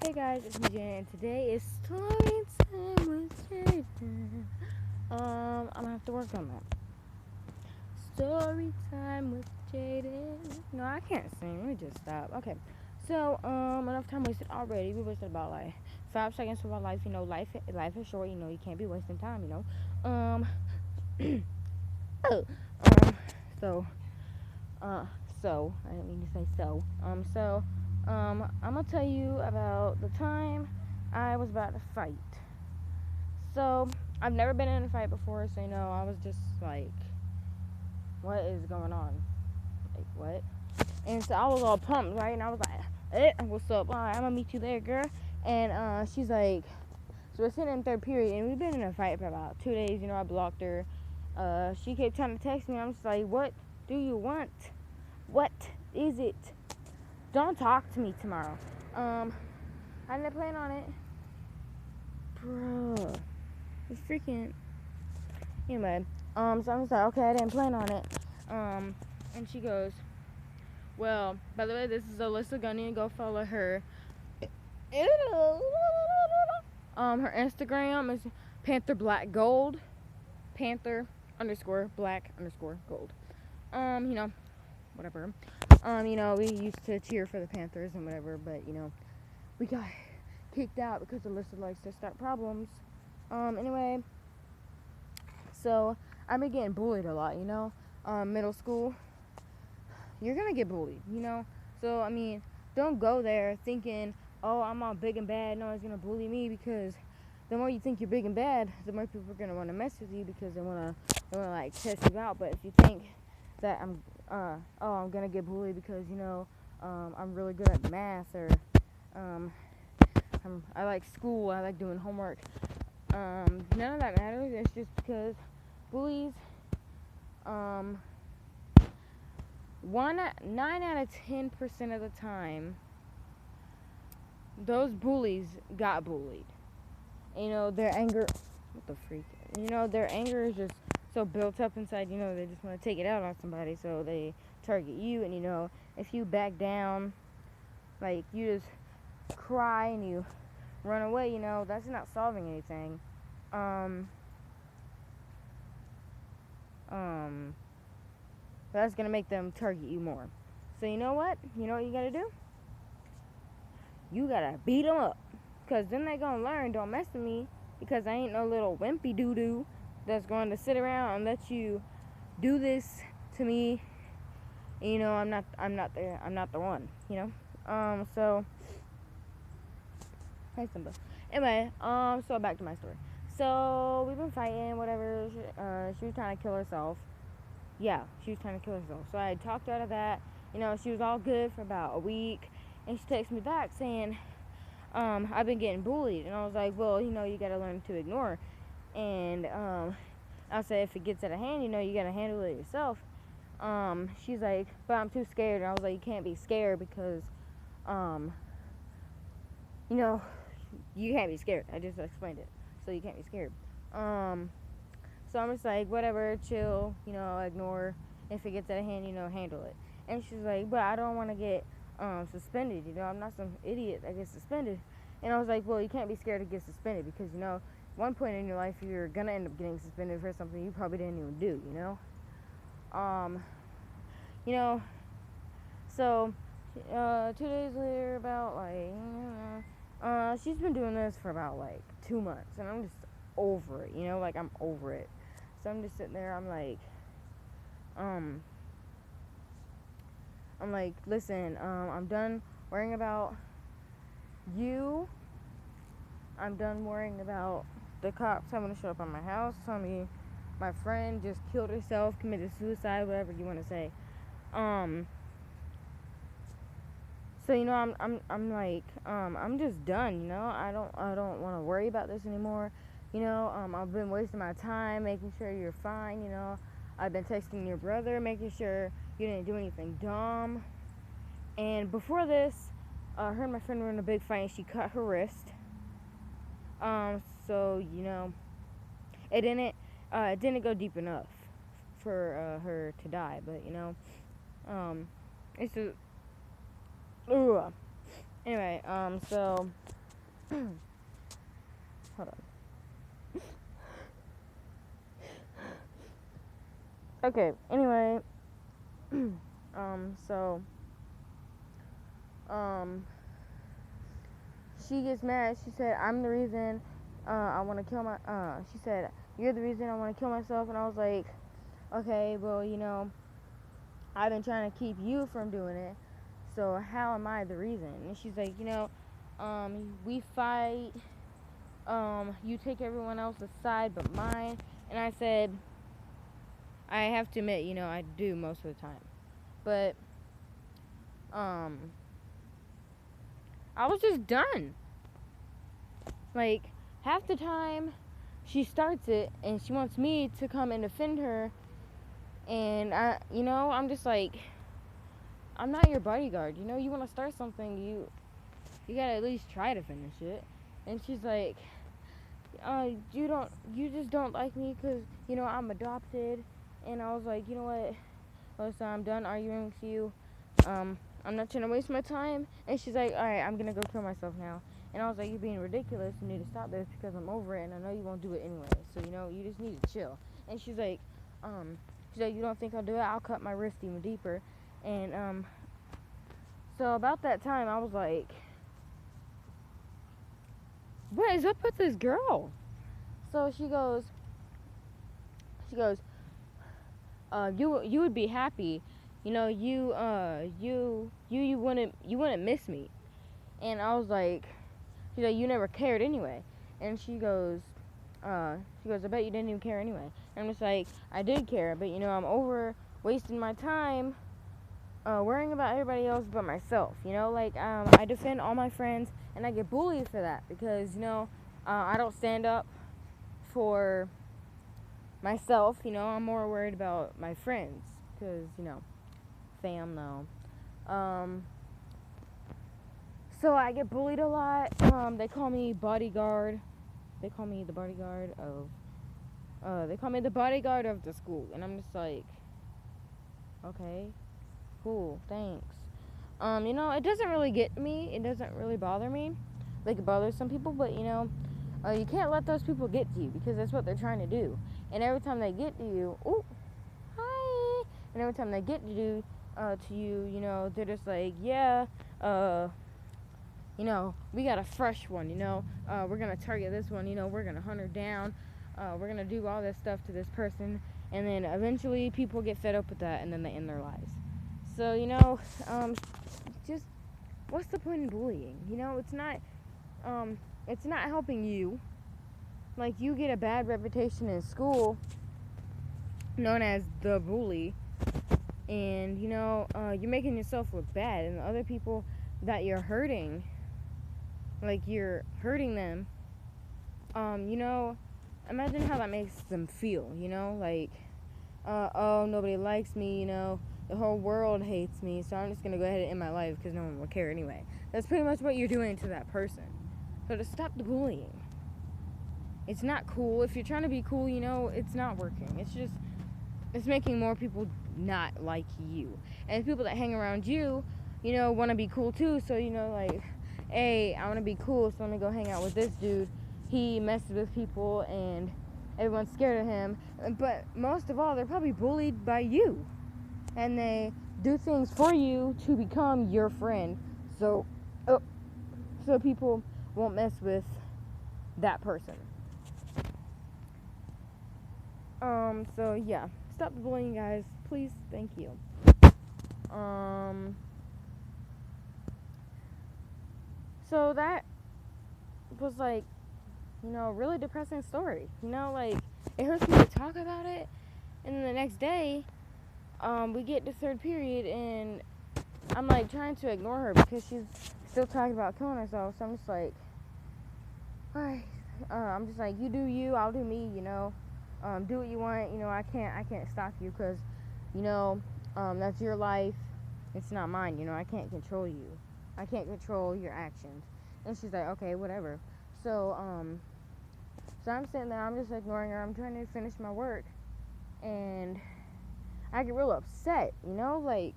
Hey guys, it's me Jen, and today is story time with Jaden. I'm gonna have to work on that. Story time with Jaden. No, I can't sing. Let me just stop. Okay. So, enough time wasted already. We wasted about like 5 seconds of our life. You know, life is short. You know, you can't be wasting time. You know. Oh, um, so, uh, I didn't mean to say so. I'm gonna tell you about the time I was about to fight. So, I've never been in a fight before, so I was just like, what is going on? Like, what? And so I was all pumped, right? And I was like, what's up? All right, I'm gonna meet you there, girl. And she's like, so we're sitting in third period, and we've been in a fight for about 2 days. I blocked her. She kept trying to text me. I'm just like, what do you want? What is it? Don't talk to me tomorrow. I didn't plan on it. Bro. It's freaking. Anyway, so I'm just like, okay, I didn't plan on it. And she goes, well, by the way, this is Alyssa Gunny, and go follow her. Her Instagram is Panther Black Gold. Panther _Black _Gold. Whatever. We used to cheer for the Panthers and whatever, but we got kicked out because Alyssa likes to start problems. Anyway, so I've been getting bullied a lot, middle school. You're gonna get bullied, So don't go there thinking, oh, I'm all big and bad, no one's gonna bully me, because the more you think you're big and bad, the more people are gonna want to mess with you because they wanna like test you out. But if you think that I'm gonna get bullied because I'm really good at math, or I like school, I like doing homework, none of that matters. It's just because bullies, 9 out of 10% of the time, those bullies got bullied. Their anger, what the freak? Their anger is just so built up inside, they just want to take it out on somebody, so they target you. And if you back down, like you just cry and you run away, that's not solving anything. That's gonna make them target you more. So you know what you gotta do? You gotta beat them up, because then they gonna learn, don't mess with me, because I ain't no little wimpy doo-doo that's going to sit around and let you do this to me. I'm not the one, so hi Simba. Anyway, so back to my story. So we've been fighting, whatever. She was trying to kill herself. Yeah, she was trying to kill herself. So I talked her out of that. She was all good for about a week, and she texted me back saying, I've been getting bullied. And I was like, well, you gotta learn to ignore. And I said, if it gets out of hand, you gotta handle it yourself. She's like, but I'm too scared. And I was like, you can't be scared, because you can't be scared. I just explained it. So you can't be scared. So I'm just like, whatever, chill, ignore. If it gets out of hand, handle it. And she's like, but I don't want to get suspended, I'm not some idiot that gets suspended. And I was like, well, you can't be scared to get suspended, because, one point in your life, you're going to end up getting suspended for something you probably didn't even do, So, 2 days later, about, like, she's been doing this for about, like, 2 months, and I'm just over it, I'm over it. So I'm just sitting there, I'm like, listen, I'm done worrying about you. I'm done worrying about the cops having to show up on my house, tell me my friend just killed herself, committed suicide, whatever you want to say. So I'm like, I'm just done. I don't want to worry about this anymore. I've been wasting my time making sure you're fine. I've been texting your brother, making sure you didn't do anything dumb. And before this, her and my friend were in a big fight, and she cut her wrist. So it didn't go deep enough for her to die, but it's just, ugh. Anyway, so Hold on. Okay, anyway, so, um, she gets mad. She said, I'm the reason, I want to kill she said, you're the reason I want to kill myself. And I was like, okay, well, I've been trying to keep you from doing it. So how am I the reason? And she's like, we fight. You take everyone else's side but mine. And I said, I have to admit, I do most of the time. But, I was just done. Like, half the time, she starts it, and she wants me to come and defend her. And, I'm just like, I'm not your bodyguard. You want to start something, you gotta at least try to finish it. And she's like, you just don't like me because, I'm adopted. And I was like, you know what, Melissa, I'm done arguing with you. I'm not trying to waste my time. And she's like, alright, I'm gonna go kill myself now. And I was like, you're being ridiculous. You need to stop this because I'm over it and I know you won't do it anyway. So, you just need to chill. And she's like, you don't think I'll do it? I'll cut my wrist even deeper. And, so about that time, I was like, what is up with this girl? So she goes, you would be happy, you wouldn't miss me. And I was like, she's like, you never cared anyway. And she goes, I bet you didn't even care anyway. And I'm just like, I did care, but I'm over wasting my time worrying about everybody else but myself. I defend all my friends and I get bullied for that because I don't stand up for myself. I'm more worried about my friends because fam though. So I get bullied a lot. They call me bodyguard. They call me the bodyguard of the school. And I'm just like, okay, cool, thanks. It doesn't really get me. It doesn't really bother me. Like, it bothers some people, but, you can't let those people get to you because that's what they're trying to do. And every time they get to you, ooh, hi. And every time they get to you, they're just like, yeah, we got a fresh one, we're going to target this one, we're going to hunt her down, we're going to do all this stuff to this person, and then eventually people get fed up with that, and then they end their lives. So, just, what's the point in bullying? It's not helping you. Like, you get a bad reputation in school, known as the bully, and, you're making yourself look bad, and the other people that you're hurting, like, you're hurting them, imagine how that makes them feel, like, oh, nobody likes me, the whole world hates me, so I'm just gonna go ahead and end my life because no one will care anyway. That's pretty much what you're doing to that person. So to stop the bullying. It's not cool. If you're trying to be cool, it's not working. It's making more people not like you. And the people that hang around you, want to be cool too. So, like, hey, I want to be cool, so let me go hang out with this dude. He messes with people and everyone's scared of him. But most of all, they're probably bullied by you. And they do things for you to become your friend. So people won't mess with that person. So yeah, stop the bullying, guys, please, thank you. So that was like, a really depressing story. Like, it hurts me to talk about it. And then the next day, we get to third period, and I'm like trying to ignore her because she's still talking about killing herself. So I'm just like, alright. I'm just like, you do you, I'll do me. Do what you want. I can't stop you because, that's your life. It's not mine. I can't control you. I can't control your actions. And she's like, okay, whatever. So I'm sitting there. I'm just ignoring her. I'm trying to finish my work, and I get real upset. Like,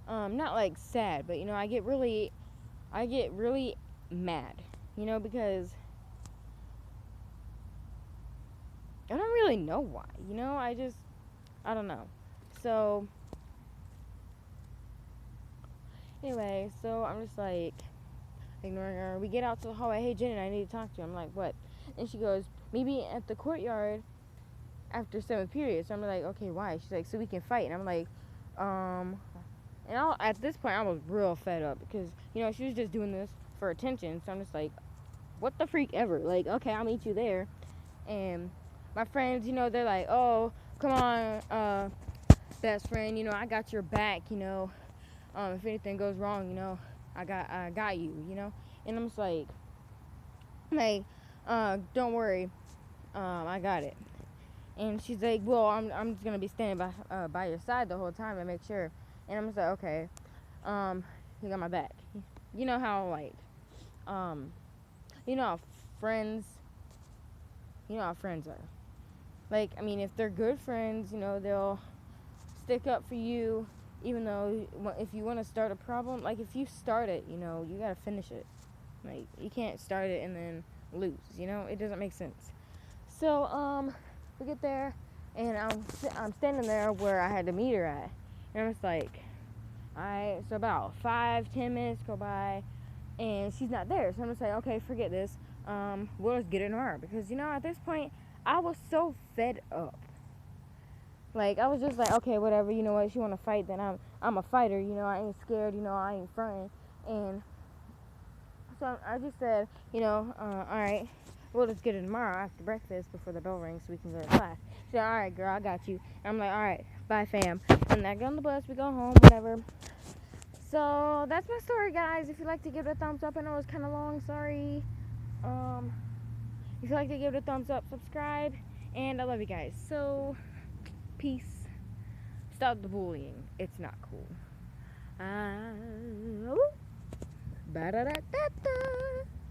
not like sad, but I get really mad. because I don't really know why. I don't know. So, anyway, so I'm just like ignoring her. We get out to the hallway. Hey, Jen, I need to talk to you. I'm like, what? And she goes, maybe at the courtyard after 7th period. So I'm like, okay, why? She's like, so we can fight. And I'm like, at this point, I was real fed up because, she was just doing this for attention. So I'm just like, what the freak ever? Like, okay, I'll meet you there. And my friends, they're like, oh, come on, best friend, I got your back, if anything goes wrong, I got you, and I'm just like, don't worry, I got it. And she's like, well, I'm just gonna be standing by your side the whole time and make sure. And I'm just like, okay, you got my back. You know how um, you know how friends, are. Like, I mean, if they're good friends, they'll stick up for you, even though if you want to start a problem, like if you start it, you gotta finish it. Like, you can't start it and then lose. It doesn't make sense. So we get there, and I'm standing there where I had to meet her at, and I'm just like, alright. So about 5-10 minutes go by, and she's not there. So I'm just like, okay, forget this. We'll just get in her because at this point I was so fed up. Like, I was just like, okay, whatever, what, you want to fight, then I'm a fighter, I ain't scared, I ain't fronting. And so I just said, alright, we'll just get it tomorrow after breakfast before the bell rings so we can go to class. She said, alright, girl, I got you. And I'm like, alright, bye, fam. And I get on the bus, we go home, whatever. So that's my story, guys. If you'd like to give it a thumbs up, I know it's kind of long, sorry. If you'd like to give it a thumbs up, subscribe, and I love you guys. So, peace. Stop the bullying. It's not cool. Ba-da-da-da.